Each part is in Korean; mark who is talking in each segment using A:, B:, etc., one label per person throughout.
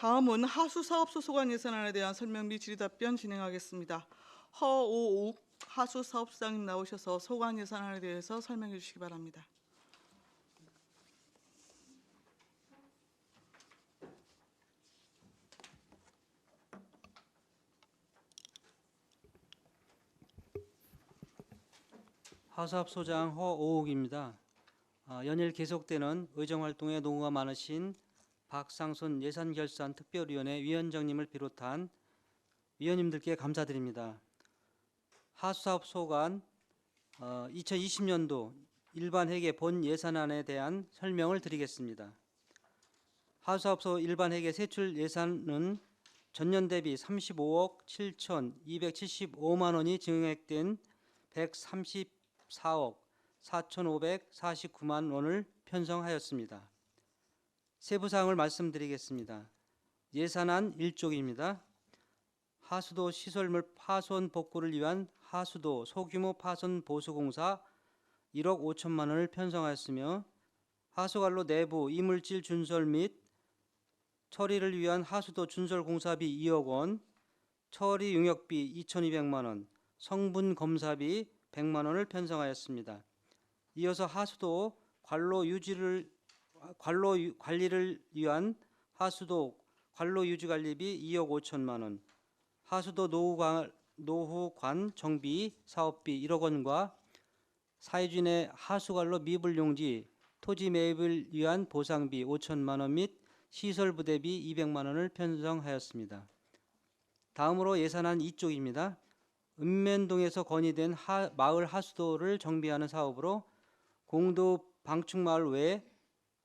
A: 다음은 하수사업소 소관 예산안에 대한 설명 및 질의답변 진행하겠습니다. 허오욱 하수사업장님 나오셔서 소관 예산안에 대해서 설명해 주시기 바랍니다.
B: 하수업소장 허오욱입니다. 연일 계속되는 의정활동에 노고가 많으신 박상순 예산결산특별위원회 위원장님을 비롯한 위원님들께 감사드립니다. 하수사업소관 2020년도 일반회계 본 예산안에 대한 설명을 드리겠습니다. 하수사업소 일반회계 세출 예산은 전년 대비 35억 7,275만 원이 증액된 134억 4,549만 원을 편성하였습니다. 세부사항을 말씀드리겠습니다. 예산안 1쪽입니다. 하수도 시설물 파손 복구를 위한 하수도 소규모 파손 보수공사 1억 5천만 원을 편성하였으며 하수관로 내부 이물질 준설 및 처리를 위한 하수도 준설 공사비 2억 원, 처리 용역비 2,200만 원, 성분 검사비 100만 원을 편성하였습니다. 이어서 하수도 관리를 위한 하수도 관로 유지 관리비 2억 5천만 원, 하수도 노후관 정비 사업비 1억 원과 사회주인의 하수관로 미불용지 토지 매입을 위한 보상비 5천만 원 및 시설부대비 200만 원을 편성하였습니다. 다음으로 예산안 2쪽입니다. 읍면동에서 건의된 마을 하수도를 정비하는 사업으로 공도 방충마을 외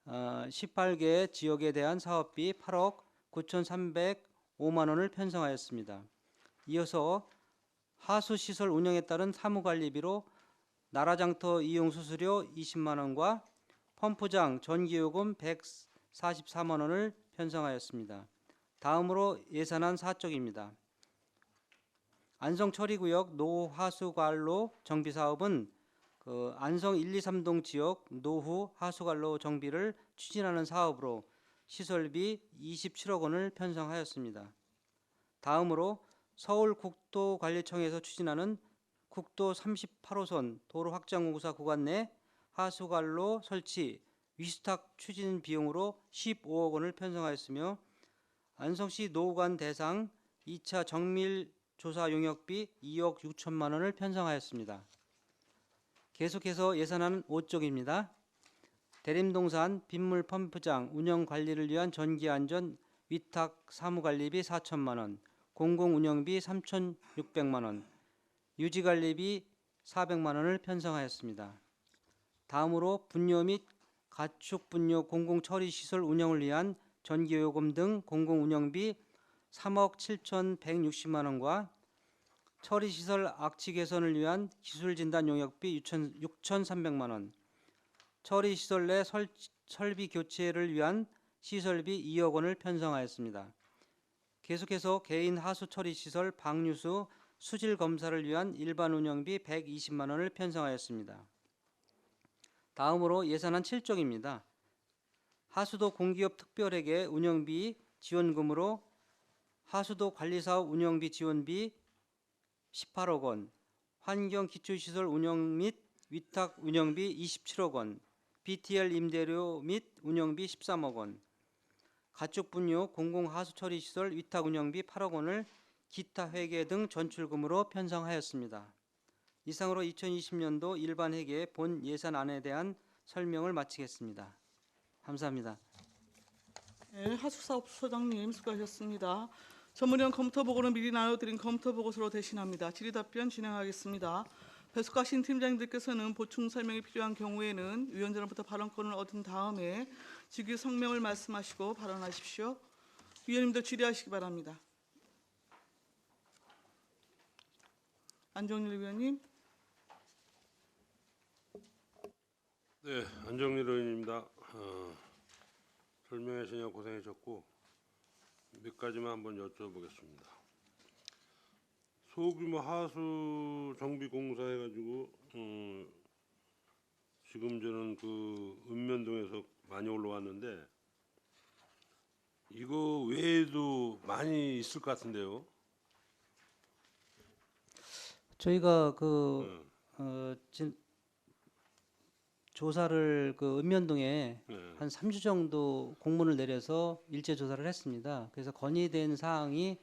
B: 18개 지역에 대한 사업비 8억 9,305만 원을 편성하였습니다. 이어서 하수시설 운영에 따른 사무관리비로 나라장터 이용 수수료 20만 원과 펌프장 전기요금 144만 원을 편성하였습니다. 다음으로 예산안 4쪽입니다. 안성처리구역 노하수관로 정비사업은 안성 1, 2, 3동 지역 노후 하수관로 정비를 추진하는 사업으로 시설비 27억 원을 편성하였습니다. 다음으로 서울국도관리청에서 추진하는 국도 38호선 도로 확장공사 구간 내 하수관로 설치 위수탁 추진 비용으로 15억 원을 편성하였으며 안성시 노후관 대상 2차 정밀 조사 용역비 2억 6천만 원을 편성하였습니다. 계속해서 예산안 5쪽입니다. 대림동산 빗물 펌프장 운영 관리를 위한 전기안전 위탁 사무관리비 4천만 원, 공공운영비 3,600만 원, 유지관리비 400만 원을 편성하였습니다. 다음으로 분뇨 및 가축분뇨 공공처리시설 운영을 위한 전기요금 등 공공운영비 3억 7,160만 원과 처리시설 악취 개선을 위한 기술진단 용역비 6,300만 원, 처리시설 내 설비 교체를 위한 시설비 2억 원을 편성하였습니다. 계속해서 개인 하수 처리시설 방류수 수질 검사를 위한 일반 운영비 120만 원을 편성하였습니다. 다음으로 예산안 7쪽입니다. 하수도 공기업 특별회계 운영비 지원금으로 하수도 관리사업 운영비 지원비 18억 원, 환경기초시설 운영 및 위탁 운영비 27억 원, BTL 임대료 및 운영비 13억 원, 가축분뇨 공공하수처리시설 위탁 운영비 8억 원을 기타 회계 등 전출금으로 편성하였습니다. 이상으로 2020년도 일반회계 본 예산안에 대한 설명을 마치겠습니다. 감사합니다.
A: 네, 하수사업소장님 수고하셨습니다. 전문위원 검토보고는 미리 나눠드린 검토보고서로 대신합니다. 질의답변 진행하겠습니다. 배석하신 팀장님들께서는 보충 설명이 필요한 경우에는 위원장으로부터 발언권을 얻은 다음에 직위 성명을 말씀하시고 발언하십시오. 위원님들 질의하시기 바랍니다. 안정일 위원님.
C: 네, 안정일 의원입니다. 설명하시느라 고생하셨고 몇 가지만 한번 여쭤보겠습니다. 소규모 하수 정비 공사 해가지고 지금 저는 그 읍면동에서 많이 올라왔는데 이거 외에도 많이 있을 것 같은데요.
B: 저희가 조사를 읍면동에
C: 네.
B: 한 3주 정도 공문을 내려서 일제 조사를 했습니다. 그래서 건의된 사항이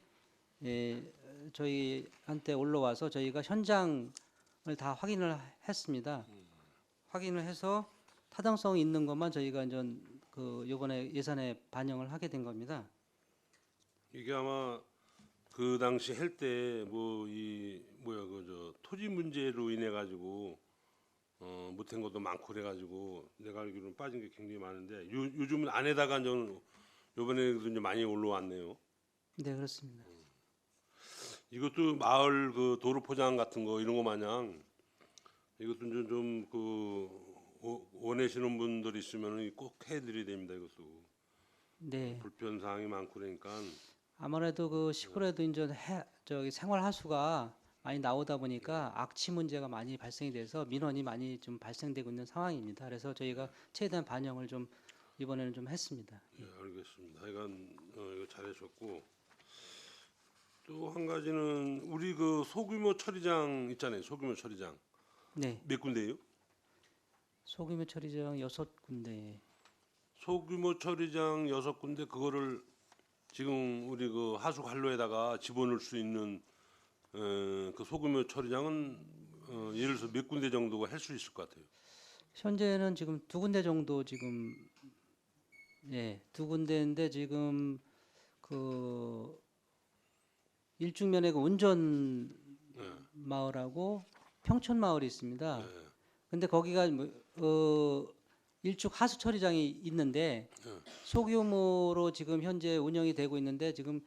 B: 저희한테 올라와서 저희가 현장을 다 확인을 했습니다. 확인을 해서 타당성이 있는 것만 저희가 이제 이번에 예산에 반영을 하게 된 겁니다.
C: 이게 아마 그 당시 할 때 뭐 이 뭐야 그 저 토지 문제로 인해 가지고 못한 것도 많고 그래 가지고 내가 알기로는 빠진 게 굉장히 많은데 요즘은 안에다가 좀 요번에도 이제 많이 올라왔네요.
B: 네, 그렇습니다.
C: 이것도 마을 그 도로 포장 같은 거 이런 거 마냥 이것도 좀그 원하시는 분들 있으면 꼭 해드려야 됩니다. 이것도
B: 네.
C: 불편 사항이 많고 그러니까
B: 아무래도 그 시골에도 이제 저기 생활 하수가 많이 나오다 보니까 악취 문제가 많이 발생이 돼서 민원이 많이 좀 발생되고 있는 상황입니다. 그래서 저희가 최대한 반영을 좀 이번에는 좀 했습니다.
C: 예, 알겠습니다. 하여간 이거 잘하셨고 또 한 가지는 우리 그 소규모 처리장 있잖아요. 소규모 처리장
B: 네.
C: 몇 군데요?
B: 소규모 처리장 6군데.
C: 소규모 처리장 6군데 그거를 지금 우리 그 하수 관로에다가 집어넣을 수 있는 그 소규모 처리장은 예를 들어서 몇 군데 정도가 할 수 있을 것 같아요.
B: 현재는 지금 2군데 정도 지금 2군데인데 지금 그 일중면에 그 운전 마을하고 평촌 마을이 있습니다. 근데 거기가 일축 하수 처리장이 있는데 소규모로 지금 현재 운영이 되고 있는데 지금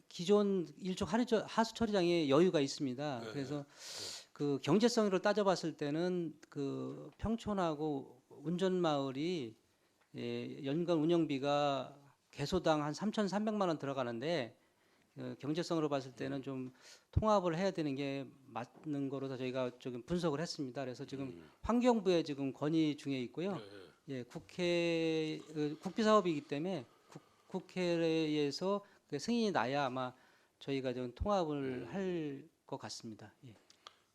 B: 기존 일축 하수 처리장에 여유가 있습니다. 그래서 그 경제성으로 따져봤을 때는 그 평촌하고 운전 마을이 연간 운영비가 개소당 한 3,300만 원 들어가는데 경제성으로 봤을 때는 좀 통합을 해야 되는 게 맞는 거로 저희가 조금 분석을 했습니다. 그래서 지금 환경부에 지금 건의 중에 있고요. 국비 사업이기 때문에 국회에서 그 승인이 나야 아마 저희가 좀 통합을 할 것 같습니다. 예.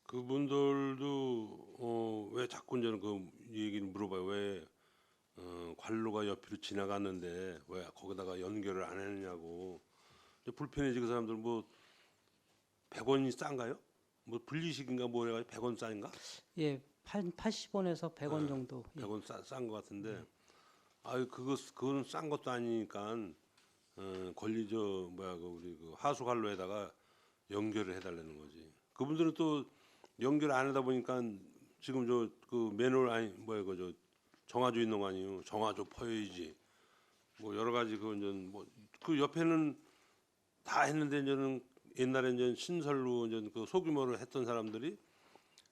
C: 그분들도 왜 자꾸 이제 그 얘기를 물어봐요. 왜 관로가 옆으로 지나갔는데 왜 거기다가 연결을 안 했느냐고. 불편해지 그 사람들 뭐 100원이 싼가요? 뭐 분리식인가 뭐 해가지고 100원 싼가?
B: 예, 80원에서 100원 정도. 예.
C: 100원 싼 것 같은데 아유 그거는 싼 것도 아니니까 권리저 뭐야 그 우리 그 하수 관로에다가 연결을 해달라는 거지. 그분들은 또 연결 안 하다 보니까 지금 저 그 매뉴얼 아니 뭐야 그저 정화조 있는 거 아니에요? 정화조 퍼야지. 뭐 여러 가지 그 이제 뭐그 옆에는 다 했는데 이제는 옛날에 이제 신설로 이제 그 소규모로 했던 사람들이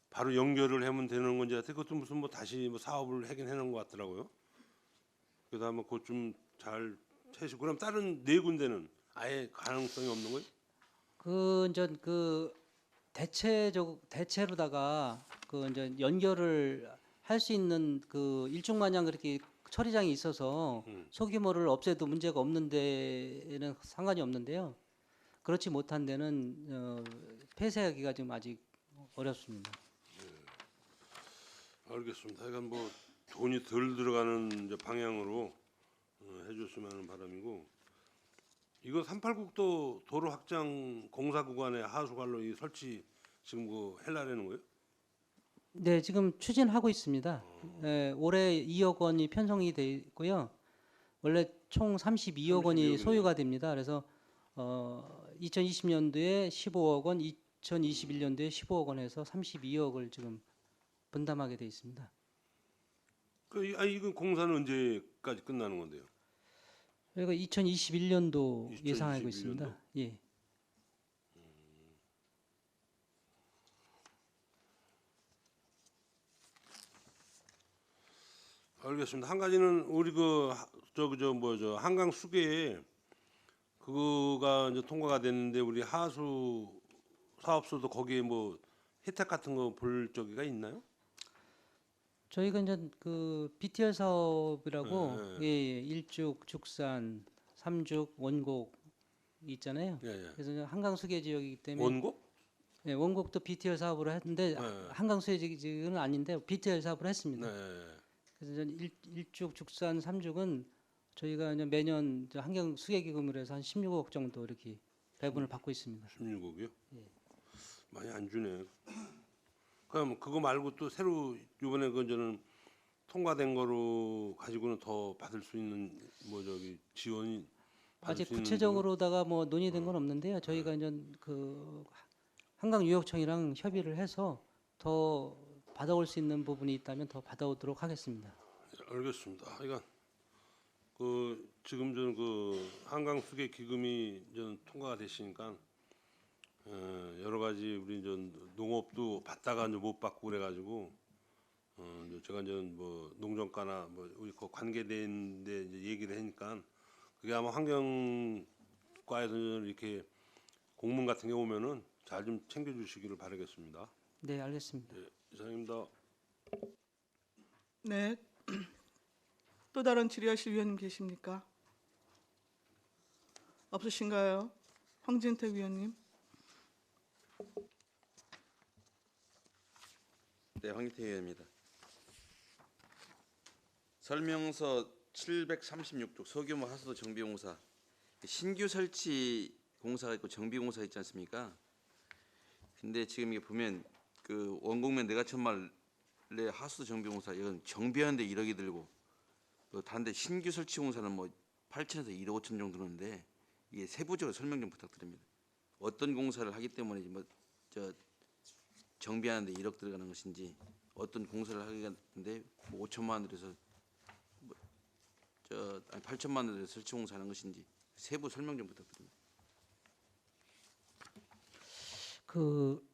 C: 바로 연결을 하면 되는 건지 하여튼 그것도 무슨 뭐 다시 뭐 사업을 하긴 해놓은 것 같더라고요. 그래서 한번 그것 좀 잘 채시고 그럼 다른 4군데는 아예 가능성이 없는 거예요?
B: 그 이제 그 대체로다가 그 이제 연결을 할 수 있는 그 일종마냥 그렇게 처리장이 있어서 소규모를 없애도 문제가 없는 데는 상관이 없는데요. 그렇지 못한 데는 폐쇄하기가 지금 아직 어렵습니다.
C: 알겠습니다. 하여간 뭐 돈이 덜 들어가는 이제 방향으로 해줬으면 하는 바람이고 이거 386도 도로 확장 공사 구간에 하수 관로 이 설치 지금 그 헬라라는 거예요?
B: 네, 지금 추진하고 있습니다. 올해 2억 원이 편성이 돼 있고요. 원래 총 32억 원이
C: 32억
B: 소요가 됩니다. 그래서 2020년도에 15억 원, 2021년도에 15억 원에서 32억을 지금 분담하게 돼 있습니다.
C: 이건 공사는 언제까지 끝나는 건데요?
B: 저희가 2021년도 예상하고
C: 2021년도?
B: 있습니다. 예.
C: 알겠습니다. 한 가지는 우리 그 저 한강 수계에 그거가 이제 통과가 됐는데 우리 하수 사업소도 거기에 뭐 혜택 같은 거 볼 적이가 있나요?
B: 저희가 이제 그 BTR 사업이라고
C: 예,
B: 일죽, 죽산, 삼죽, 원곡 있잖아요.
C: 예, 예.
B: 그래서 한강 수계 지역이기 때문에
C: 원곡?
B: 네, 원곡도 BTL 사업으로 했는데
C: 네.
B: 한강 수계 지역은 아닌데 BTL 사업을 했습니다.
C: 네.
B: 그래서 전 일죽, 죽산, 삼죽은 저희가 이제 매년 저 환경 수계 기금으로 해서 한 16억 정도 이렇게 배분을 받고 있습니다.
C: 16억이요?
B: 예.
C: 많이 안 주네. 그럼 그거 말고 또 새로 이번에 그 저는 통과된 거로 가지고는 더 받을 수 있는 뭐 저기 지원이 받을
B: 아직
C: 수 있는
B: 구체적으로다가 뭐 논의된 건 없는데요. 저희가 이제 그 한강유역청이랑 협의를 해서 더 받아올 수 있는 부분이 있다면 더 받아오도록 하겠습니다.
C: 거? 알겠습니다. 그러니까 그 지금 저는 그 한강 수계 기금이 전 통과가 됐으니까 여러 가지 우리 전 농업도 받다가 이제 못 받고 그래가지고 이제 제가 이제 뭐 농정과나 뭐 우리 그 관계대인데 이제 얘기를 하니까 그게 아마 환경과에서 이렇게 공문 같은 게 오면은 잘 좀 챙겨주시기를 바라겠습니다.
B: 네, 알겠습니다.
C: 네, 이상입니다.
A: 네. 또 다른 질의하실 위원님 계십니까? 없으신가요? 황진태 위원님.
D: 네, 황기태 의원입니다. 설명서 736쪽 소규모 하수도 정비공사 신규 설치 공사가 있고 정비공사 있지 않습니까? 근데 지금 이게 보면 그 원곡면 내가천마을의 하수도 정비공사 이건 정비하는데 1억이 들고 또 다른데 신규 설치 공사는 뭐 8천에서 1억 5천 정도 드는데 이게 세부적으로 설명 좀 부탁드립니다. 어떤 공사를 하기 때문에 뭐저 정비하는데 1억 들어가는 것인지 어떤 공사를 하겠는데 뭐 5천만 원 들여서 아니 8천만 원 들여서 설치 공사하는 것인지 세부 설명 좀 부탁드립니다.
B: 그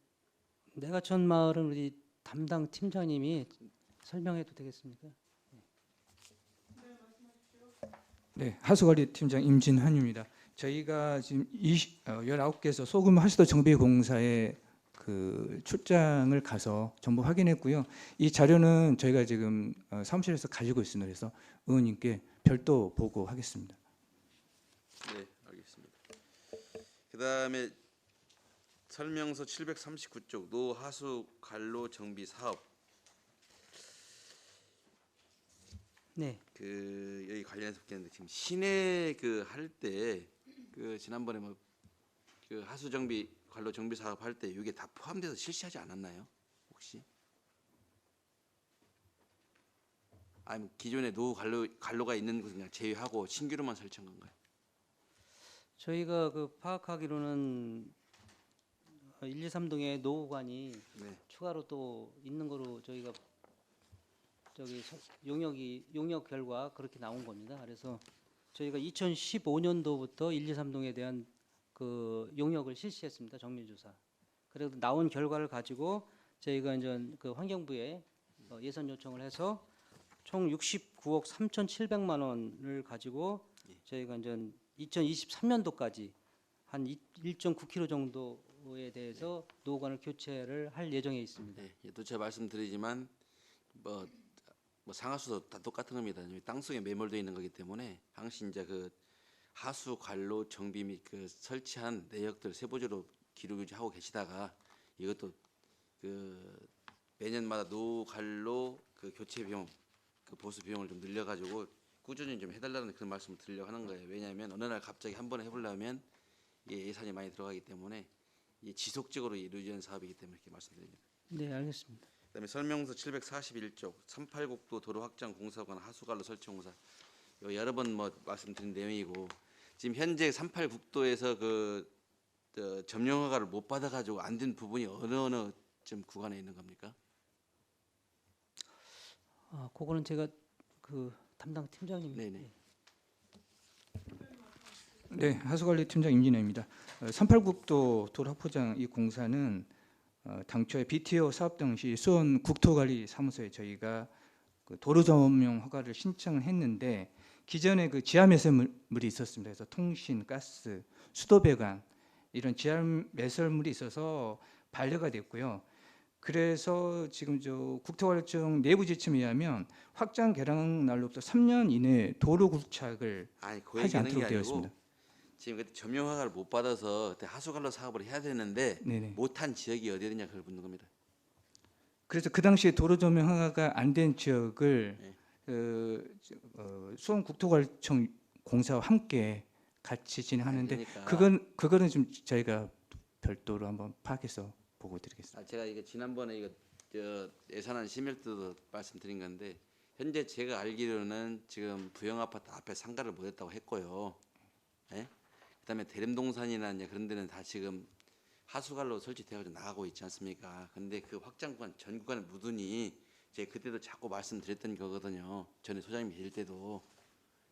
B: 내가천 마을은 우리 담당 팀장님이 설명해도 되겠습니까?
E: 네, 하수관리팀장 임진환입니다. 저희가 지금 19개소 소규모 하수도 정비공사에 그 출장을 가서 전부 확인했고요. 이 자료는 저희가 지금 사무실에서 가지고 있습니다. 그래서 의원님께 별도 보고하겠습니다.
D: 네, 알겠습니다. 그다음에 설명서 739쪽 노하수 관로 정비 사업
B: 네,
D: 그 여기 관련해서 묻겠는데 지금 시내 그 할 때 그 지난번에 뭐 그 하수 정비 관로 정비 사업 할 때 이게 다 포함돼서 실시하지 않았나요? 혹시? 아니면 기존에 노 관로가 있는 것은 그냥 제외하고 신규로만 설치한 건가요?
B: 저희가 그 파악하기로는 1, 2, 3동에 노후관이
D: 네.
B: 추가로 또 있는 거로 저희가 저기 용역 결과 그렇게 나온 겁니다. 그래서 저희가 2015년도부터 1, 2, 3동에 대한 그 용역을 실시했습니다. 정밀조사. 그래서 나온 결과를 가지고 저희가 이제 그 환경부에 예산 요청을 해서 총 69억 3,700만 원을 가지고 저희가 이제 2023년도까지 한 1.9km 정도에 대해서 노후관을 교체를 할 예정에 있습니다.
D: 네, 또 제가 말씀드리지만 뭐 상하수도 다 똑같은 겁니다. 땅속에 매몰되어 있는 거기 때문에 당시 이제 그 하수 관로 정비 및 그 설치한 내역들 세부적으로 기록 유지하고 계시다가 이것도 그 매년마다 노 관로 그 교체 비용 그 보수 비용을 좀 늘려가지고 꾸준히 좀 해달라는 그런 말씀을 드리려고 하는 거예요. 왜냐하면 어느 날 갑자기 한 번에 해보려면 예산이 많이 들어가기 때문에 이 지속적으로 이루어지는 사업이기 때문에 이렇게 말씀드립니다.
B: 네, 알겠습니다.
D: 그다음에 설명서 741쪽 38국도 도로 확장 공사관 하수관로 설치 공사 요 여러 번 뭐 말씀드린 내용이고 지금 현재 38국도에서 그 점령 허가를 못 받아가지고 안 된 부분이 어느 좀 구간에 있는 겁니까?
B: 그거는 제가 그 담당 팀장님.
D: 네네.
E: 네, 하수관리팀장 임진호입니다. 38국도 도로 확포장 이 공사는 당초에 BTO 사업 당시 수원 국토관리사무소에 저희가 그 도로 점용 허가를 신청을 했는데 기존에 그 지하 매설물이 있었습니다. 그래서 통신, 가스, 수도 배관 이런 지하 매설물이 있어서 반려가 됐고요. 그래서 지금 저 국토관리청 내부 지침에 의하면 확장 개량 날로부터 3년 이내에 도로 굴착을
D: 아니 그
E: 하지
D: 얘기하는 게
E: 않도록 되어
D: 아니고
E: 있습니다.
D: 지금 그때 점용 허가를 못 받아서 그때 하수관로 사업을 해야 되는데
E: 네네.
D: 못한 지역이 어디냐 그걸 묻는 겁니다.
E: 그래서 그 당시에 도로 조명 허가가 안 된 지역을
D: 네.
E: 수원국토관리청 공사와 함께 같이 진행하는데
D: 그러니까
E: 그거는 좀 저희가 별도로 한번 파악해서 보고 드리겠습니다.
D: 제가 이거 지난번에 이거 예산안 심의할 때도 말씀드린 건데 현재 제가 알기로는 지금 부영 아파트 앞에 상가를 못 했다고 했고요. 예? 그다음에 대림동산이나 이제 그런 데는 다 지금 하수관로 설치되어서 나가고 있지 않습니까? 근데 그 확장 구간 전 구간을 묻으니 제가 그때도 자꾸 말씀드렸던 거거든요. 전에 소장님 계실 때도.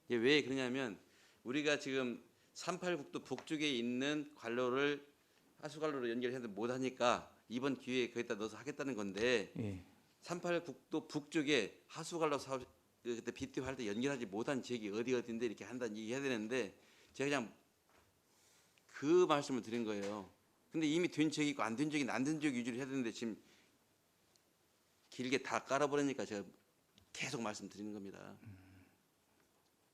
D: 이게 왜 그러냐면 우리가 지금 38국도 북쪽에 있는 관로를 하수관로로 연결해도 못하니까 이번 기회에 거기다 넣어서 하겠다는 건데
E: 예.
D: 38국도 북쪽에 하수관로 사업 그때 BTO 할 때 연결하지 못한 지역이 어디인데 이렇게 한다는 얘기 해야 되는데 제가 그냥 그 말씀을 드린 거예요. 근데 이미 된 지역이 있고 안 된 지역이 안 된 지역 위주로 해야 되는데 지금 길게 다 깔아버리니까 제가 계속 말씀드리는 겁니다.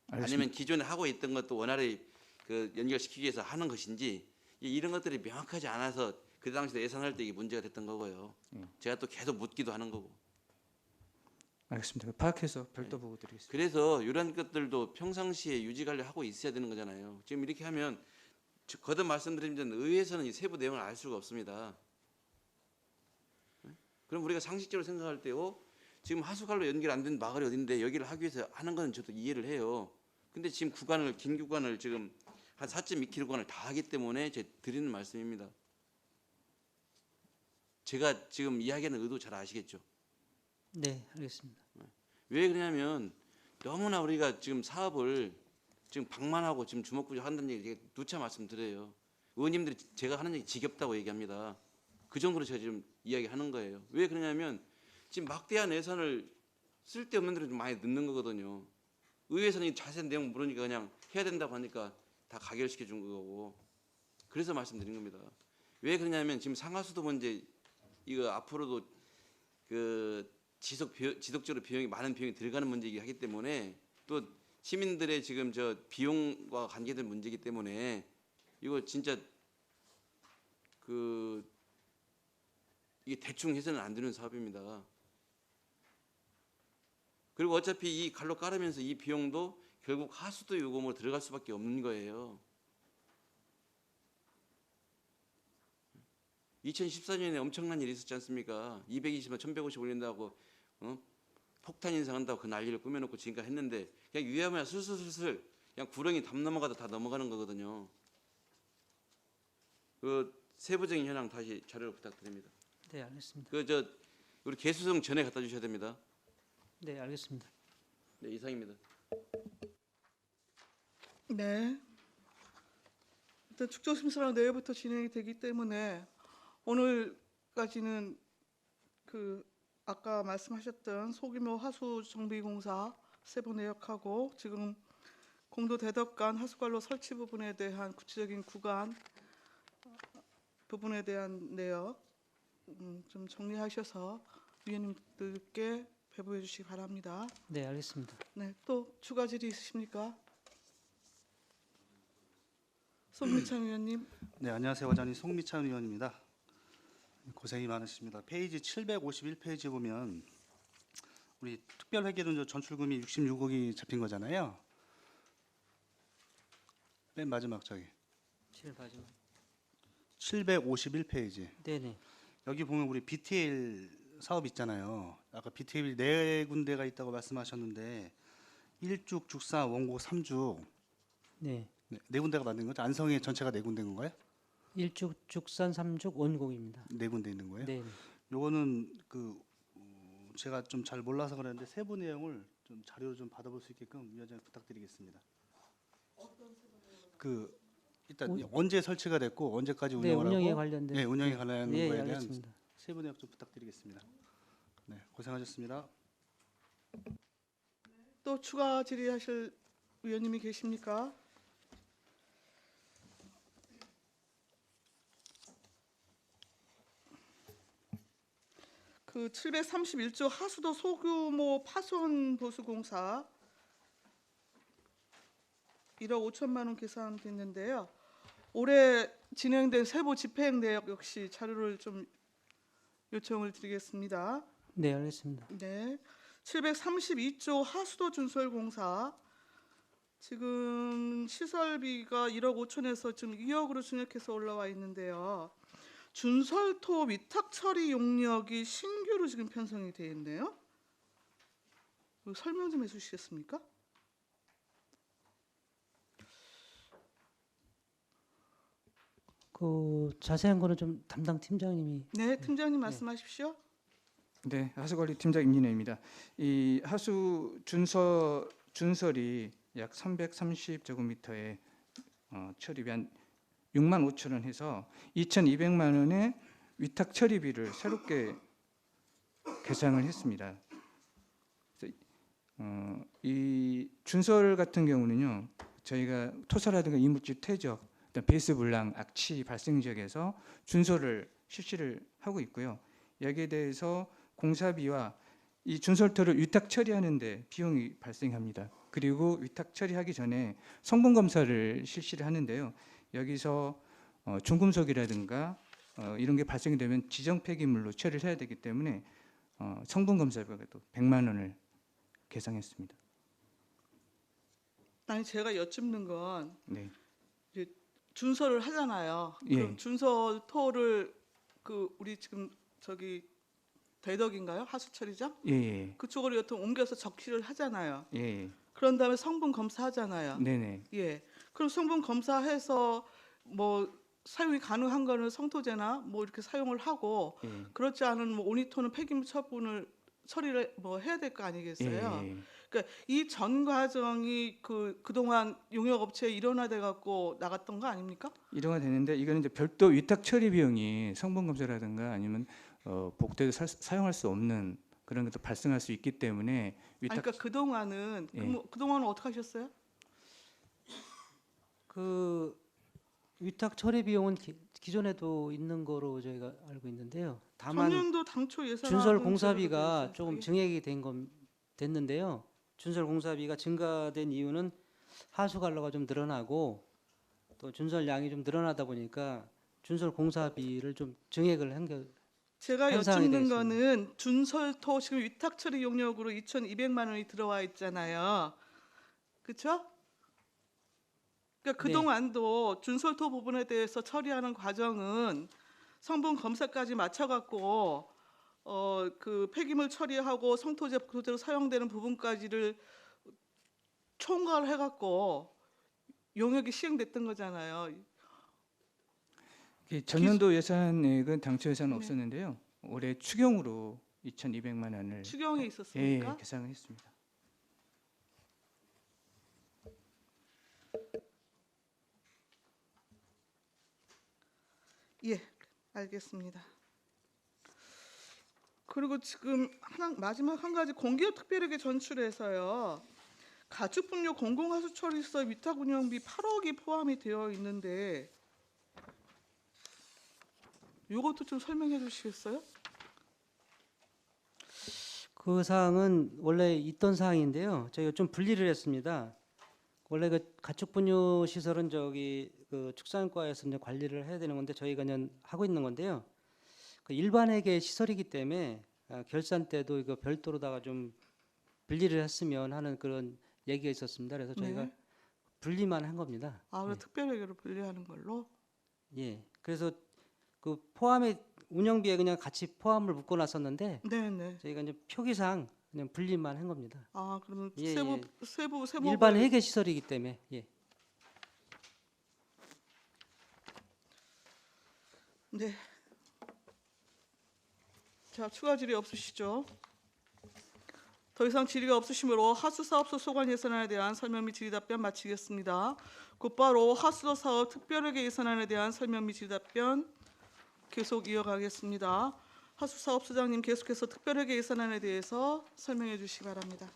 E: 알겠습니다.
D: 아니면 기존에 하고 있던 것도 원활히 그 연결시키기 위해서 하는 것인지 이런 것들이 명확하지 않아서 그 당시에 예산할 때 이게 문제가 됐던 거고요. 제가 또 계속 묻기도 하는 거고.
E: 알겠습니다. 파악해서 별도 보고 드리겠습니다.
D: 그래서 이런 것들도 평상시에 유지 관리하고 있어야 되는 거잖아요. 지금 이렇게 하면 거듭 말씀드리면 의회에서는 이 세부 내용을 알 수가 없습니다. 그럼 우리가 상식적으로 생각할 때 지금 하수관로 연결 안 된 마을이 어딘데 여기를 하기 위해서 하는 건 저도 이해를 해요. 근데 지금 긴 구간을 지금 한 4.2km 구간을 다 하기 때문에 제가 드리는 말씀입니다. 제가 지금 이야기하는 의도 잘 아시겠죠?
B: 네, 알겠습니다.
D: 왜 그러냐면 너무나 우리가 지금 사업을 지금 방만하고 지금 주먹구조 한다는 얘기 누차 말씀드려요. 의원님들이 제가 하는 얘기 지겹다고 얘기합니다. 그 정도로 제가 지금 이야기하는 거예요. 왜 그러냐면 지금 막대한 예산을 쓸데없는 데로 좀 많이 넣는 거거든요. 의회에서는 자세한 내용 모르니까 그냥 해야 된다고 하니까 다 가결시켜 준 거고. 그래서 말씀드린 겁니다. 왜 그러냐면 지금 상하수도 문제 이거 앞으로도 그 지속적으로 많은 비용이 들어가는 문제이기 하기 때문에 또 시민들의 지금 저 비용과 관계된 문제이기 때문에 이거 진짜 이게 대충 해서는 안 되는 사업입니다. 그리고 어차피 이 갈로 깔으면서 이 비용도 결국 하수도 요금으로 들어갈 수밖에 없는 거예요. 2014년에 엄청난 일이 있었지 않습니까? 220만 1150 올린다고 폭탄 인상한다고 그 난리를 꾸며놓고 지금까지 했는데 그냥 유야무야 슬슬슬슬 그냥 구렁이 담 넘어가다 다 넘어가는 거거든요. 그 세부적인 현황 다시 자료를 부탁드립니다.
B: 네, 알겠습니다.
D: 우리 개수성 전에 갖다 주셔야 됩니다.
B: 네, 알겠습니다.
D: 네, 이상입니다.
A: 네. 일단 축조심사랑 내일부터 진행이 되기 때문에 오늘까지는 아까 말씀하셨던 소규모 하수 정비 공사 세부 내역하고 지금 공도 대덕간 하수관로 설치 부분에 대한 구체적인 구간 부분에 대한 내역 좀 정리하셔서 위원님들께 배부해 주시기 바랍니다.
B: 네, 알겠습니다.
A: 네, 또 추가 질의 있으십니까? 손미창 의원님.
F: 네, 안녕하세요. 원장님 송미찬 의원입니다. 고생이 많으십니다. 페이지 751페이지 보면 우리 특별회계는 전출금이 66억이 잡힌 거잖아요. 맨 마지막 저기 751페이지.
B: 네네.
F: 여기 보면 우리 BTL 사업 있잖아요. 아까 BTL 네 군데가 있다고 말씀하셨는데 1죽, 죽사, 원고, 3죽
B: 네.
F: 네 군데가 맞는 거죠? 안성에 전체가 네 군데인 건가요?
B: 1죽, 죽산, 3죽, 원곡입니다.
F: 네 군데 있는 거예요?
B: 네.
F: 요거는 제가 좀 잘 몰라서 그러는데 세부 내용을 좀 자료로 좀 받아볼 수 있게끔 위원장 부탁드리겠습니다. 일단 언제 설치가 됐고 언제까지
B: 네,
F: 운영을
B: 운영에
F: 하고
B: 관련된.
F: 네, 운영에 관련한
B: 네,
F: 거에 대한
B: 알겠습니다.
F: 세부 내용 좀 부탁드리겠습니다. 네, 고생하셨습니다.
A: 또 추가 질의하실 위원님이 계십니까? 그 731조 하수도 소규모 파손 보수 공사 1억 5천만 원 계산됐는데요. 올해 진행된 세부 집행 내역 역시 자료를 좀 요청을 드리겠습니다.
B: 네, 알겠습니다.
A: 네, 732조 하수도 준설 공사 지금 시설비가 1억 5천에서 지금 2억으로 증액해서 올라와 있는데요. 준설토 위탁 처리 용역이 신규로 지금 편성이 되어 있네요. 이거 설명 좀 해주시겠습니까?
B: 그 자세한 거는 좀 담당 팀장님이.
A: 네, 팀장님 말씀하십시오.
E: 네, 하수관리팀장 임진혜입니다. 이 하수 준설이 약 330제곱미터의 처리비 한 6만 5천 원 해서 2,200만 원의 위탁 처리비를 새롭게 계상을 했습니다. 그래서 이 준설 같은 경우는요, 저희가 토사라든가 이물질 퇴적, 배수 불량, 악취 발생 지역에서 준설을 실시를 하고 있고요. 여기에 대해서 공사비와 이 준설토를 위탁 처리하는데 비용이 발생합니다. 그리고 위탁 처리하기 전에 성분 검사를 실시를 하는데요. 여기서 중금속이라든가 이런 게 발생이 되면 지정 폐기물로 처리를 해야 되기 때문에 성분 검사비가 또 100만 원을 계상했습니다.
A: 아니 제가 여쭙는 건
E: 네.
A: 준설을 하잖아요.
E: 예.
A: 그럼 준설토를 그 우리 지금 저기 대덕인가요? 하수처리장?
E: 예, 예,
A: 그쪽으로 여튼 옮겨서 적시를 하잖아요.
E: 예, 예.
A: 그런 다음에 성분 검사하잖아요.
E: 네네.
A: 예. 그럼 성분 검사해서 뭐 사용이 가능한 거는 성토제나 뭐 이렇게 사용을 하고
E: 예.
A: 그렇지 않은 뭐 5리터는 폐기물 처분을 처리를 뭐 해야 될 거 아니겠어요?
E: 예, 예.
A: 그러니까 이 전 과정이 그동안 용역업체에 일원화돼 갖고 나갔던 거 아닙니까?
E: 이동화 되는데 이거는 이제 별도 위탁 처리 비용이 성분 검사라든가 아니면 복대도 사용할 수 없는 그런 것도 발생할 수 있기 때문에
A: 아니,
E: 위탁
A: 그러니까 그동안은
E: 예.
A: 그동안은 어떻게 하셨어요?
B: 그 위탁 처리 비용은 기존에도 있는 거로 저희가 알고 있는데요. 다만
A: 작년도 당초 예산
B: 준설 공사비가 조금 증액이 됐는데요. 준설 공사비가 증가된 이유는 하수 관로가 좀 늘어나고 또 준설량이 좀 늘어나다 보니까 준설 공사비를 좀 증액을 한 게.
A: 제가
B: 현상이
A: 여쭙는
B: 되겠습니다.
A: 거는 준설토 지금 위탁 처리 용역으로 2,200만 원이 들어와 있잖아요. 그렇죠? 그러니까
B: 네.
A: 그동안도 준설토 부분에 대해서 처리하는 과정은 성분 검사까지 맞춰 갖고 그 폐기물 처리하고 성토제, 복토제로 사용되는 부분까지를 총괄해 갖고 용역이 시행됐던 거잖아요.
E: 전년도 예산액은 당초 예산은
A: 네.
E: 없었는데요. 올해 추경으로 2,200만 원을
A: 추경에
E: 예,
A: 있었습니까?
E: 계상을 했습니다.
A: 예, 알겠습니다. 그리고 지금 마지막 한 가지 공기업 특별회계 전출해서요. 가축분뇨 공공하수처리소 위탁 운영비 8억이 포함이 되어 있는데 이것도 좀 설명해 주시겠어요?
B: 그 사항은 원래 있던 사항인데요. 저희가 좀 분리를 했습니다. 원래 그 가축분뇨 시설은 저기 그 축산과에서 이제 관리를 해야 되는 건데 저희가 그냥 하고 있는 건데요. 그 일반회계 시설이기 때문에 결산 때도 이거 별도로다가 좀 분리를 했으면 하는 그런 얘기가 있었습니다. 그래서 저희가
A: 네.
B: 분리만 한 겁니다.
A: 아, 그래
B: 네.
A: 특별회계로 분리하는 걸로?
B: 예. 그래서 그 포함에 운영비에 그냥 같이 포함을 묶어놨었는데
A: 네, 네.
B: 저희가 이제 표기상 그냥 분리만 한 겁니다.
A: 아, 그러면
B: 예,
A: 세부
B: 일반 회계 시설이기 때문에. 예.
A: 네. 자, 추가 질의 없으시죠? 더 이상 질의가 없으시므로 하수사업소 소관 예산안에 대한 설명 및 질의 답변 마치겠습니다. 곧바로 하수도 사업 특별회계 예산안에 대한 설명 및 질의 답변 계속 이어가겠습니다. 하수사업소장님 계속해서 특별회계 예산안에 대해서 설명해 주시기 바랍니다.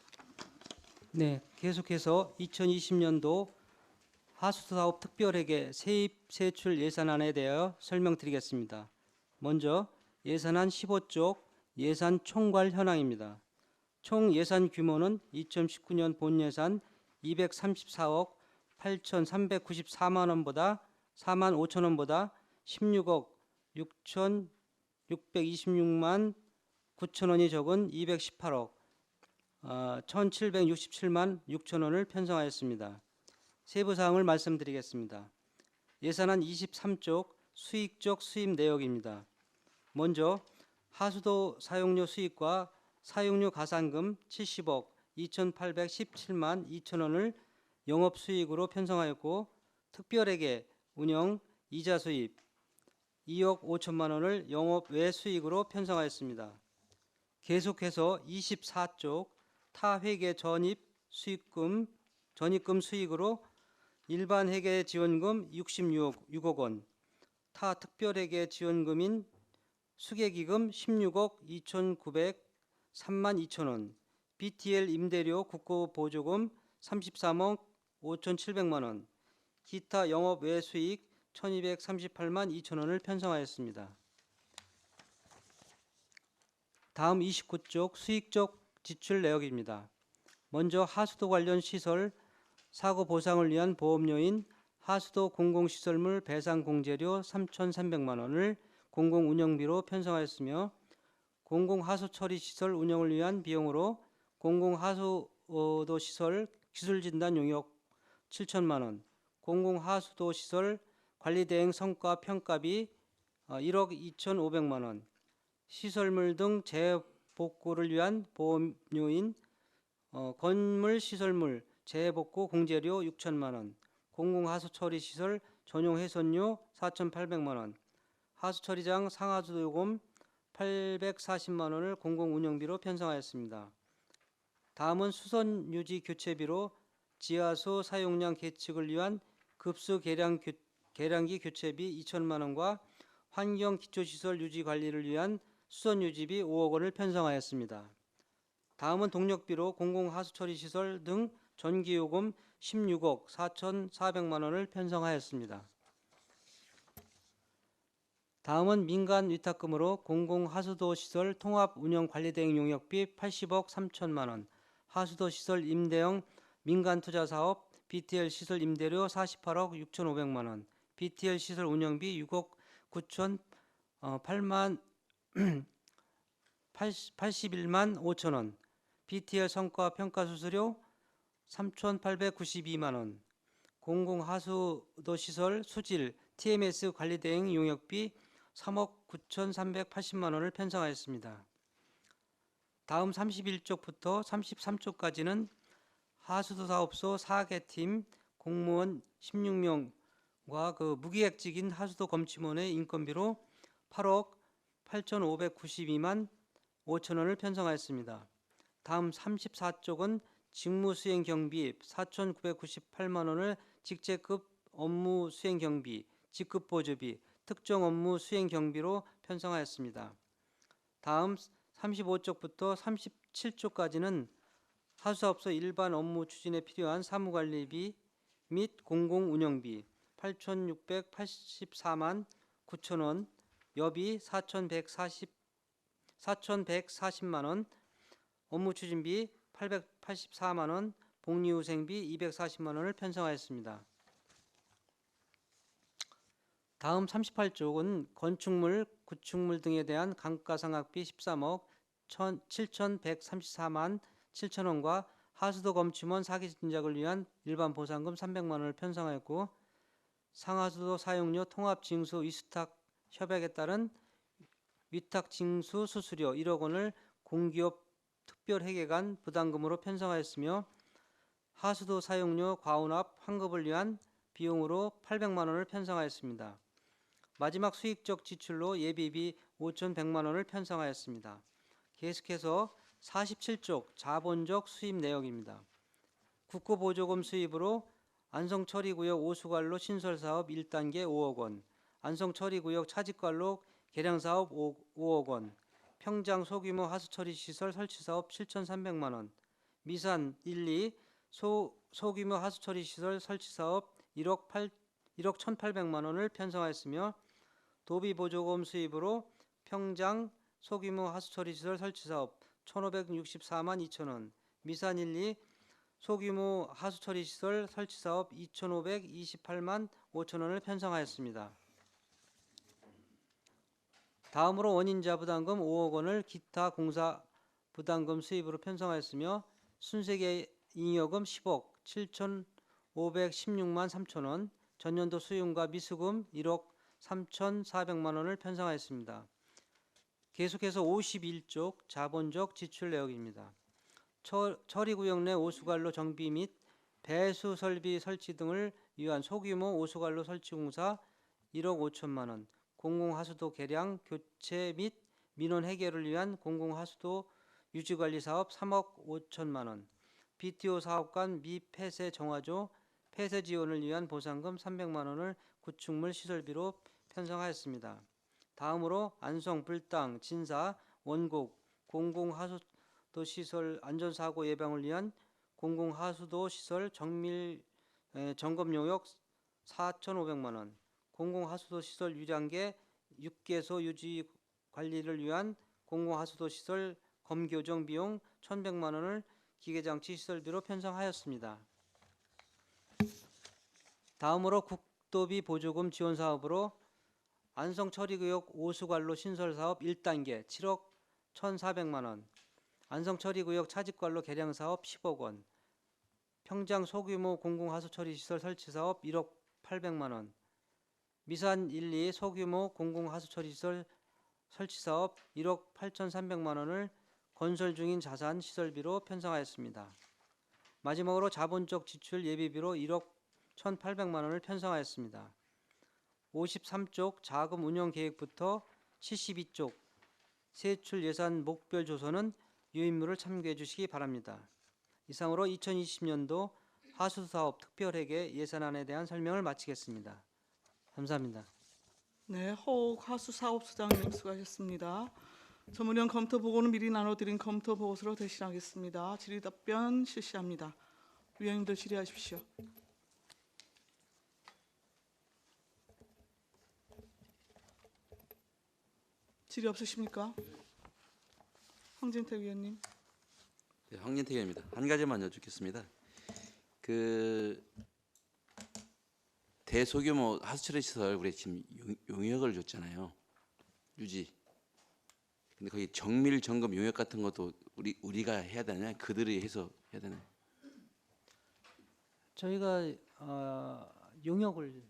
B: 네, 계속해서 2020년도 하수사업 특별회계 세입 세출 예산안에 대하여 설명드리겠습니다. 먼저 예산안 15쪽 예산 총괄 현황입니다. 총 예산 규모는 2019년 본 예산 234억 8,394만 원보다 4만 5천 원보다 16억 6,626만 9천 원이 적은 218억 1,767만 6천 원을 편성하였습니다. 세부 사항을 말씀드리겠습니다. 예산안 23쪽 수익적 수입 내역입니다. 먼저 하수도 사용료 수익과 사용료 가산금 70억 2,817만 2천 원을 영업 수익으로 편성하였고, 특별회계 운영 이자 수입 2억 5천만 원을 영업 외 수익으로 편성하였습니다. 계속해서 24쪽 타회계 전입금 수익으로 일반 회계 지원금 66억 원, 타 특별회계 지원금인 수계기금 16억 2,903만 2천 원, BTL 임대료 국고보조금 33억 5,700만 원, 기타 영업 외 수익 1,238만 2천 원을 편성하였습니다. 다음 29쪽 수익적 지출 내역입니다. 먼저 하수도 관련 시설 사고 보상을 위한 보험료인 하수도 공공시설물 배상 공제료 3,300만 원을 공공운영비로 편성하였으며, 공공하수처리 시설 운영을 위한 비용으로 공공하수도 시설 기술진단 용역 7천만 원, 공공하수도 시설 관리대행 성과 평가비 1억 2,500만 원, 시설물 등 재복구를 위한 보험료인 건물 시설물 재복구 공제료 6천만 원, 공공하수처리 시설 전용 훼손료 4,800만 원, 하수처리장 상하수도 요금 840만 원을 공공운영비로 편성하였습니다. 다음은 수선 유지 교체비로 지하수 사용량 계측을 위한 급수 계량기 교체비 2천만 원과 환경 기초시설 유지 관리를 위한 수선 유지비 5억 원을 편성하였습니다. 다음은 동력비로 공공하수처리 시설 등 전기요금 16억 4,400만 원을 편성하였습니다. 다음은 민간 위탁금으로 공공하수도 시설 통합 운영 관리대행 용역비 80억 3천만 원, 하수도 시설 임대형 민간 투자 사업 BTL 시설 임대료 48억 6,500만 원, BTL 시설 운영비 6억 81만 5천 원, BTL 성과 평가 수수료 3,892만 원, 공공하수도 시설 수질 TMS 관리대행 용역비 3억 9,380만 원을 편성하였습니다. 다음 31쪽부터 33쪽까지는 하수도 사업소 4개 팀 공무원 16명과 무기획직인 하수도 검침원의 인건비로 8억 8,592만 5천 원을 편성하였습니다. 다음 34쪽은 직무수행 경비 4,998만 원을 직제급 업무 수행 경비, 직급 보조비, 특정 업무 수행 경비로 편성하였습니다. 다음 35쪽부터 37쪽까지는 하수사업소 일반 업무 추진에 필요한 사무관리비 및 공공운영비 8,684만 9천 원, 여비 4,140만 원, 업무 추진비 884만 원, 복리후생비 240만 원을 편성하였습니다. 다음 38쪽은 건축물, 구축물 등에 대한 감가상각비 13억 7,134만 7천 원과 하수도 검침원 사기 진작을 위한 일반 보상금 300만 원을 편성하였고, 상하수도 사용료 통합 징수 위수탁 협약에 따른 위탁 징수 수수료 1억 원을 공기업 특별회계관 부담금으로 편성하였으며, 하수도 사용료 과운합 환급을 위한 비용으로 800만 원을 편성하였습니다. 마지막 수익적 지출로 예비비 5,100만 원을 편성하였습니다. 계속해서 47쪽 자본적 수입 내역입니다. 국고보조금 수입으로 안성처리구역 오수관로 신설사업 1단계 5억 원, 안성처리구역 차직관로 개량사업 5억 원, 평장 소규모 하수처리시설 설치사업 7,300만 원, 미산 1, 2 소규모 하수처리시설 설치사업 1억 1,800만 원을 편성하였으며, 도비보조금 수입으로 평장 소규모 하수처리 시설 설치 사업 1,564만 2천 원, 미산 1, 2 소규모 하수처리 시설 설치 사업 2,528만 5천 원을 편성하였습니다. 다음으로 원인자 부담금 5억 원을 기타 공사 부담금 수입으로 편성하였으며 순세계 잉여금 10억 7,516만 3천 원, 전년도 수용과 미수금 1억 3,400만 원을 편성하였습니다. 계속해서 51쪽 자본적 지출 내역입니다. 처리구역 내 오수관로 정비 및 배수 설비 설치 등을 위한 소규모 오수관로 설치 공사 1억 5천만 원, 공공하수도 개량 교체 및 민원 해결을 위한 공공하수도 유지관리 사업 3억 5천만 원, BTO 사업관 미폐쇄 정화조 폐쇄 지원을 위한 보상금 300만 원을 구축물 시설비로 편성하였습니다. 다음으로 안성, 불당, 진사, 원곡 공공하수도 시설 안전사고 예방을 위한 공공하수도 시설 정밀 점검 용역 4,500만 원, 공공하수도 시설 유량계 6개소 유지 관리를 위한 공공하수도 시설 검교정 비용 1,100만 원을 기계장치 시설비로 편성하였습니다. 다음으로 국도비 보조금 지원 사업으로 안성 처리구역 오수관로 신설 사업 1단계 7억 1,400만 원, 안성 처리구역 차직관로 개량 사업 10억 원, 평장 소규모 공공하수 처리 시설 설치 사업 1억 800만 원, 미산 1, 2 소규모 공공하수 처리 시설 설치 사업 1억 8,300만 원을 건설 중인 자산 시설비로 편성하였습니다. 마지막으로 자본적 지출 예비비로 1억 1,800만 원을 편성하였습니다. 53쪽 자금 운영 계획부터 72쪽 세출 예산 목별 조서는 유인물을 참고해 주시기 바랍니다. 이상으로 2020년도 하수사업 특별회계 예산안에 대한 설명을 마치겠습니다. 감사합니다.
A: 네, 허욱 하수사업소장님 수고하셨습니다. 전문위원 검토 보고는 미리 나눠드린 검토 보고서로 대신하겠습니다. 질의답변 실시합니다. 위원님들 질의하십시오. 질의 없으십니까? 황진태 위원님.
D: 네, 황진태 의원입니다. 한 가지만 여쭙겠습니다. 그 대소규모 하수처리 시설 우리 지금 용역을 줬잖아요. 유지. 근데 거기 정밀 점검 용역 같은 것도 우리가 해야 되냐? 그들이 해서 해야 되나?
B: 저희가 용역을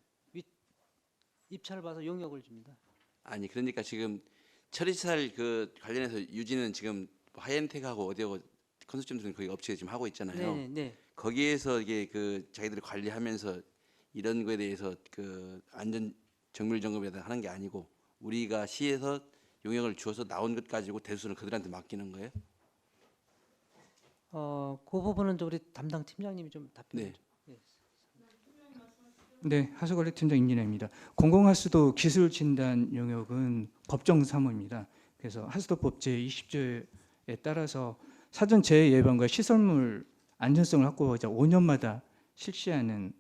B: 입찰을 봐서 용역을 줍니다.
D: 아니 그러니까 지금 처리시설 그 관련해서 유지는 지금 하이엔텍하고 어디하고 컨소시엄 거기 업체 지금 하고 있잖아요.
B: 네, 네.
D: 거기에서 이게 그 자기들이 관리하면서 이런 거에 대해서 그 안전 정밀 점검에 대해 하는 게 아니고 우리가 시에서 용역을 주어서 나온 것 가지고 대수는 그들한테 맡기는 거예요?
B: 그 부분은 좀 우리 담당 팀장님이 좀 답변해
D: 네.
B: 줘.
E: 네, 하수관리팀장 임진혜입니다. 공공하수도 기술 진단 용역은 법정 사무입니다. 그래서 하수도법 제20조에 따라서 사전 재해 예방과 시설물 안전성을 확보하자 5년마다 실시하는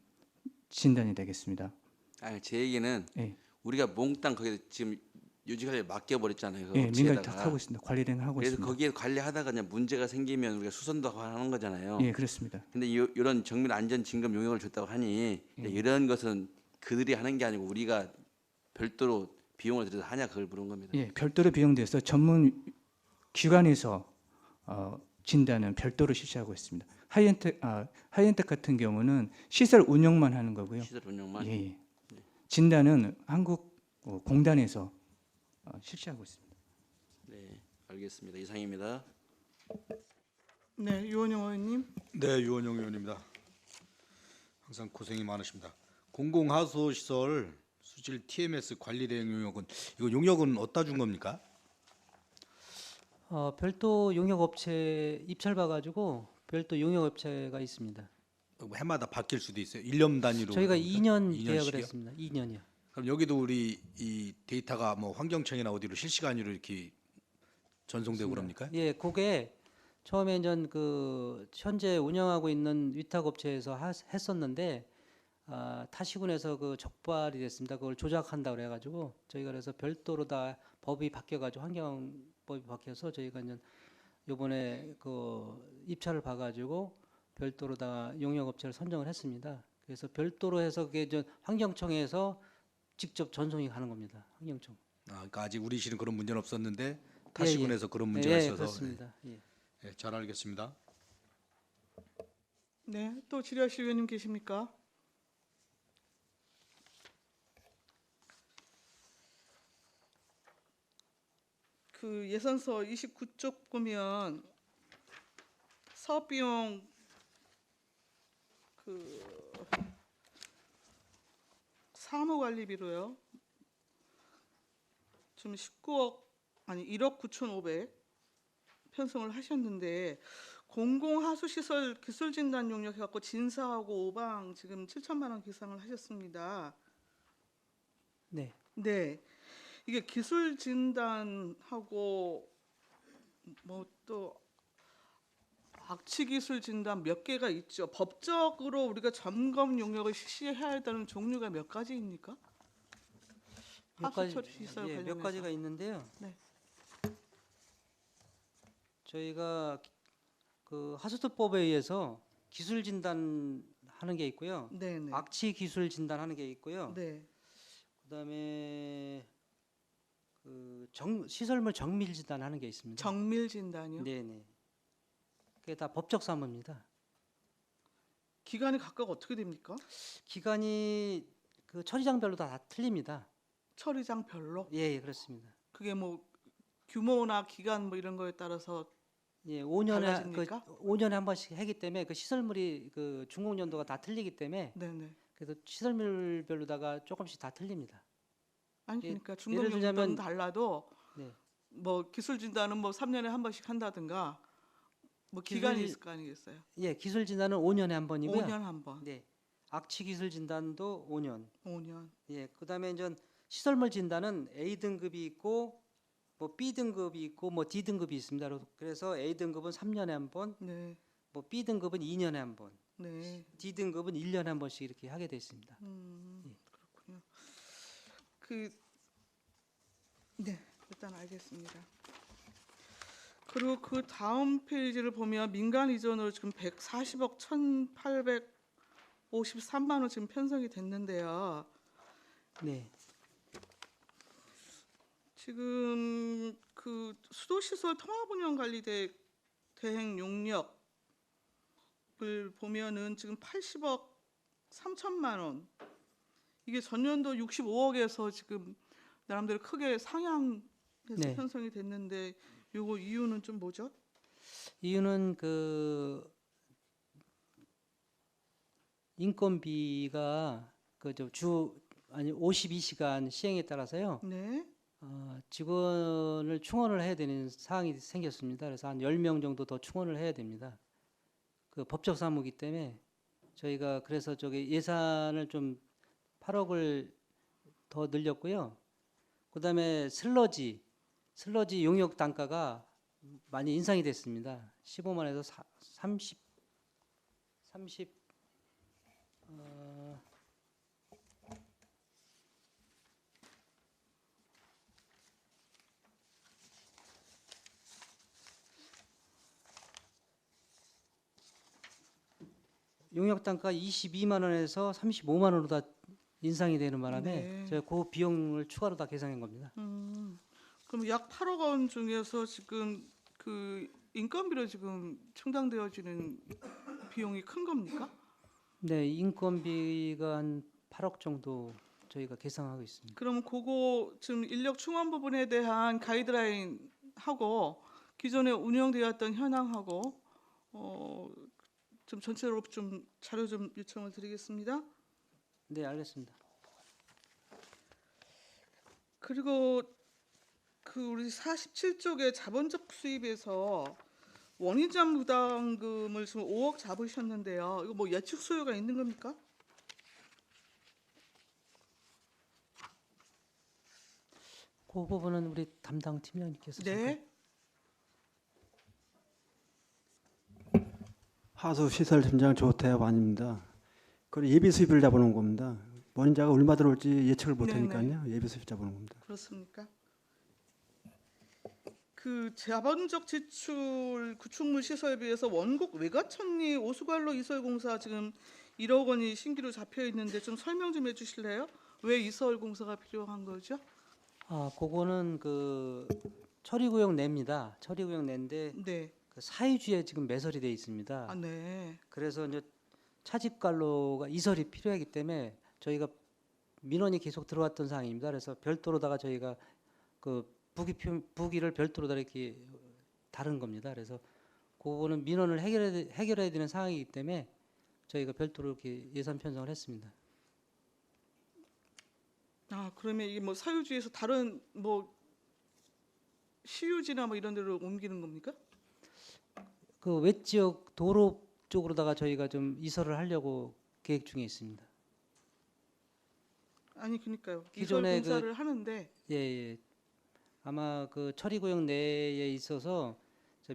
E: 진단이 되겠습니다.
D: 아니 제 얘기는
E: 네.
D: 우리가 몽땅 거기 지금 유지관리 맡겨버렸잖아요. 그
E: 예, 민간이 다
D: 업체에다가.
E: 하고 있습니다. 관리는 하고
D: 그래서
E: 있습니다.
D: 거기에 관리하다가 그냥 문제가 생기면 우리가 수선도 하는 거잖아요.
E: 예, 그렇습니다.
D: 근데 이런 정밀 안전 진검 용역을 줬다고 하니 이런 것은 그들이 하는 게 아니고 우리가 별도로 비용을 들여서 하냐 그걸 물은 겁니다.
E: 예, 별도로 비용돼서 전문 기관에서 진단은 별도로 실시하고 있습니다. 하이엔텍 같은 경우는 시설 운영만 하는 거고요.
D: 시설 운영만.
E: 예, 예. 진단은 한국 공단에서 실시하고 있습니다.
D: 네, 알겠습니다. 이상입니다.
A: 네, 유원영 의원님.
G: 네, 유원영 의원입니다. 항상 고생이 많으십니다. 공공하수시설 수질 TMS 관리 대행 용역은 이거 용역은 어디다 준 겁니까?
B: 별도 용역 업체 입찰 봐가지고 별도 용역 업체가 있습니다.
G: 해마다 바뀔 수도 있어요. 1년 단위로.
B: 저희가
G: 그럽니까?
B: 2년
G: 2년씩이요?
B: 계약을 했습니다. 2년이요.
G: 그럼 여기도 우리 이 데이터가 뭐 환경청이나 어디로 실시간으로 이렇게 전송되고 그럽니까?
B: 예, 그게 처음에 이제 그 현재 운영하고 있는 위탁 업체에서 했었는데 타시군에서 그 적발이 됐습니다. 그걸 조작한다 그래가지고 저희가 그래서 별도로 다 법이 바뀌어가지고 환경법 하수법이 바뀌어서 저희가 이제 이번에 그 입찰을 봐가지고 별도로다가 용역업체를 선정을 했습니다. 그래서 별도로 해서 그게 저 환경청에서 직접 전송이 가는 겁니다. 환경청.
G: 그러니까 아직 우리 시는 그런 문제는 없었는데 타시군에서 그런 문제가
B: 예,
G: 있어서
B: 그렇습니다. 예.
G: 예, 잘 알겠습니다.
A: 네, 또 질의하실 의원님 계십니까? 그 예산서 29쪽 보면 사업 비용 그 사무관리비로요. 좀 19억 아니 1억 9,500 편성을 하셨는데 공공하수시설 기술진단 용역 해갖고 진사하고 오방 지금 7천만 원 기상을 하셨습니다.
B: 네.
A: 네, 이게 기술진단하고 뭐 또 악취기술진단 몇 개가 있죠. 법적으로 우리가 점검 용역을 실시해야 한다는 종류가 몇 가지입니까?
B: 몇 가지,
A: 하수처리 시설
B: 몇
A: 관련해서.
B: 가지가 있는데요.
A: 네.
B: 저희가 그 하수도법에 의해서 기술 진단하는 게 있고요.
A: 네네.
B: 악취 기술 진단하는 게 있고요.
A: 네.
B: 그다음에 그 시설물 정밀 진단하는 게 있습니다.
A: 정밀 진단이요?
B: 네네. 그게 다 법적 사무입니다.
A: 기간이 각각 어떻게 됩니까?
B: 기간이 그 처리장별로 다 틀립니다.
A: 처리장별로?
B: 예, 예, 그렇습니다.
A: 그게 뭐 규모나 기간 뭐 이런 거에 따라서
B: 예, 5년에
A: 달라집니까?
B: 5년에 한 번씩 하기 때문에 그 시설물이 그 준공 연도가 다 틀리기 때문에
A: 네네.
B: 그래서 시설물별로다가 조금씩 다 틀립니다.
A: 아니
B: 예,
A: 그러니까
B: 예를
A: 중공
B: 들자면-
A: 용도는 달라도
B: 네.
A: 뭐 기술 진단은 뭐 3년에 한 번씩 한다든가 뭐 기간이
B: 기술-
A: 있을 거 아니겠어요?
B: 예, 기술 진단은 5년에 한 번이고요.
A: 5년 한 번.
B: 네. 악취 기술 진단도 5년.
A: 5년.
B: 예. 그다음에 이제 시설물 진단은 A 등급이 있고 뭐 B 등급이 있고 뭐 D 등급이 있습니다. 그래서 A 등급은 3년에 한 번,
A: 네.
B: 뭐 B 등급은 2년에 한 번,
A: 네.
B: D 등급은 1년에 한 번씩 이렇게 하게 돼 있습니다.
A: 그렇군요. 네, 일단 알겠습니다. 그리고 그 다음 페이지를 보면 민간 이전으로 지금 140억 1,853만 원 지금 편성이 됐는데요.
B: 네.
A: 지금 그 수도시설 통합운영관리대 대행 용역을 보면은 지금 80억 3천만 원. 이게 전년도 65억에서 지금 나름대로 크게 상향해서
B: 네.
A: 편성이 됐는데 요거 이유는 좀 뭐죠?
B: 이유는 그 인건비가 아니 52시간 시행에 따라서요.
A: 네.
B: 직원을 충원을 해야 되는 사항이 생겼습니다. 그래서 한 10명 정도 더 충원을 해야 됩니다. 그 법적 사무이기 때문에 저희가 그래서 저기 예산을 좀 8억을 더 늘렸고요. 그다음에 슬러지 용역 단가가 많이 인상이 됐습니다. 15만에서 30 용역 단가 22만 원에서 35만 원으로 다 인상이 되는 바람에
A: 네.
B: 제가 그 비용을 추가로 다 계산한 겁니다.
A: 그럼 약 8억 원 중에서 지금 그 인건비로 지금 충당되어지는 비용이 큰 겁니까?
B: 네, 인건비가 한 8억 정도 저희가 계산하고 있습니다.
A: 그럼 그거 지금 인력 충원 부분에 대한 가이드라인 하고 기존에 운영되었던 현황하고 좀 전체로 좀 자료 좀 요청을 드리겠습니다.
B: 네, 알겠습니다.
A: 그리고 그 우리 47쪽의 자본적 수입에서 원인장 부담금을 지금 5억 잡으셨는데요. 이거 뭐 예측 수요가 있는 겁니까?
B: 그 부분은 우리 담당 팀장님께서
A: 네.
H: 하수시설팀장 조태엽 아닙니다. 그 예비 수입을 잡아놓은 겁니다. 원자가 얼마 들어올지 예측을 못하니까요. 예비 수입 잡아놓은 겁니다.
A: 그렇습니까? 그 자본적 지출 구축물 시설에 비해서 원곡 외과천리 오수관로 이설공사 지금 1억 원이 신규로 잡혀 있는데 좀 설명 좀 해주실래요? 왜 이설공사가 필요한 거죠?
B: 그거는 그 처리구역 내입니다. 처리구역 내인데
A: 네.
B: 그 사유지에 지금 매설이 돼 있습니다.
A: 아, 네.
B: 그래서 이제 차집관로가 이설이 필요하기 때문에 저희가 민원이 계속 들어왔던 사항입니다. 그래서 별도로다가 저희가 그 부기를 별도로다 이렇게 다른 겁니다. 그래서 그거는 민원을 해결해야 되는 상황이기 때문에 저희가 별도로 이렇게 예산 편성을 했습니다.
A: 아, 그러면 이게 뭐 사유지에서 다른 뭐 시유지나 뭐 이런 데로 옮기는 겁니까?
B: 그 외지역 도로 쪽으로다가 저희가 좀 이설을 하려고 계획 중에 있습니다.
A: 아니 그러니까요.
B: 기존에
A: 이설공사를 하는데
B: 예. 아마 그 처리구역 내에 있어서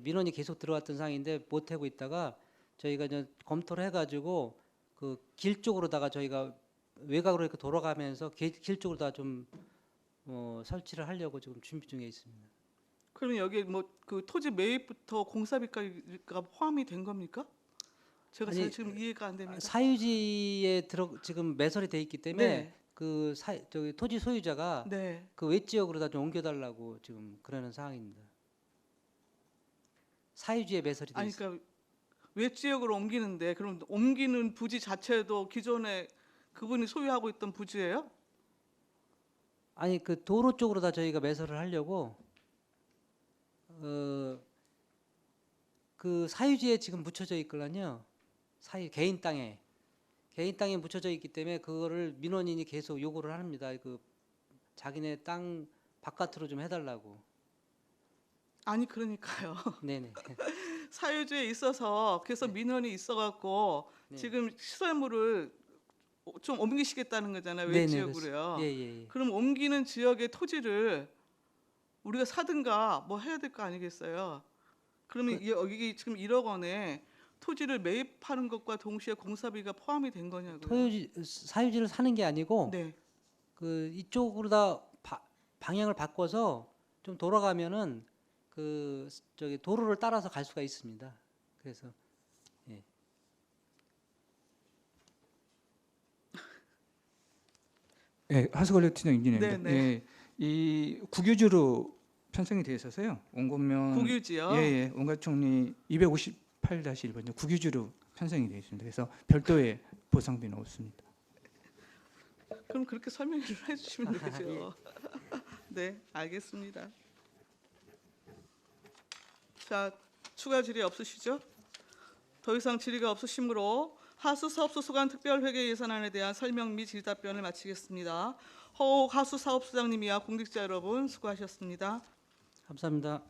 B: 민원이 계속 들어왔던 상황인데 못 하고 있다가 저희가 이제 검토를 해가지고 그 길 쪽으로다가 저희가 외곽으로 이렇게 돌아가면서 길 쪽으로다가 좀 설치를 하려고 지금 준비 중에 있습니다.
A: 그러면 여기에 뭐 그 토지 매입부터 공사비까지가 포함이 된 겁니까? 제가 잘
B: 아니,
A: 지금 이해가 안 됩니다.
B: 사유지에 지금 매설이 돼 있기 때문에
A: 네.
B: 저기 토지 소유자가
A: 네.
B: 그 외지역으로다 좀 옮겨달라고 지금 그러는 상황입니다. 사유지에 매설이 돼
A: 아니
B: 있습니다.
A: 그러니까 외지역으로 옮기는데 그럼 옮기는 부지 자체도 기존에 그분이 소유하고 있던 부지예요?
B: 아니 그 도로 쪽으로 다 저희가 매설을 하려고 그 사유지에 지금 묻혀져 있거든요. 개인 땅에 묻혀져 있기 때문에 그거를 민원인이 계속 요구를 합니다. 그 자기네 땅 바깥으로 좀 해달라고.
A: 아니 그러니까요.
B: 네네.
A: 사유지에 있어서 그래서 민원이 있어갖고
B: 네.
A: 지금 시설물을 좀 옮기시겠다는 거잖아요.
B: 네네,
A: 외지역으로요.
B: 예.
A: 그럼 옮기는 지역의 토지를 우리가 사든가 뭐 해야 될 거 아니겠어요? 그러면 여기 지금 1억 원에 토지를 매입하는 것과 동시에 공사비가 포함이 된 거냐고요?
B: 사유지를 사는 게 아니고
A: 네.
B: 그 이쪽으로 다 방향을 바꿔서 좀 돌아가면은 그 저기 도로를 따라서 갈 수가 있습니다. 그래서
E: 예, 하수관리팀장 임진입니다.
A: 네.
E: 예, 이 국유지로 편성이 돼 있어서요. 원고면
A: 국유지요?
E: 예, 원가총리 258-1번요. 국유지로 편성이 되어 있습니다. 그래서 별도의 보상비는 없습니다.
A: 그럼 그렇게 설명을 해주시면 되죠. 네, 알겠습니다. 자, 추가 질의 없으시죠? 더 이상 질의가 없으시므로 하수사업소 소관 특별회계 예산안에 대한 설명 및 질의답변을 마치겠습니다. 허옥 하수사업소장님이야 공직자 여러분 수고하셨습니다.
B: 감사합니다.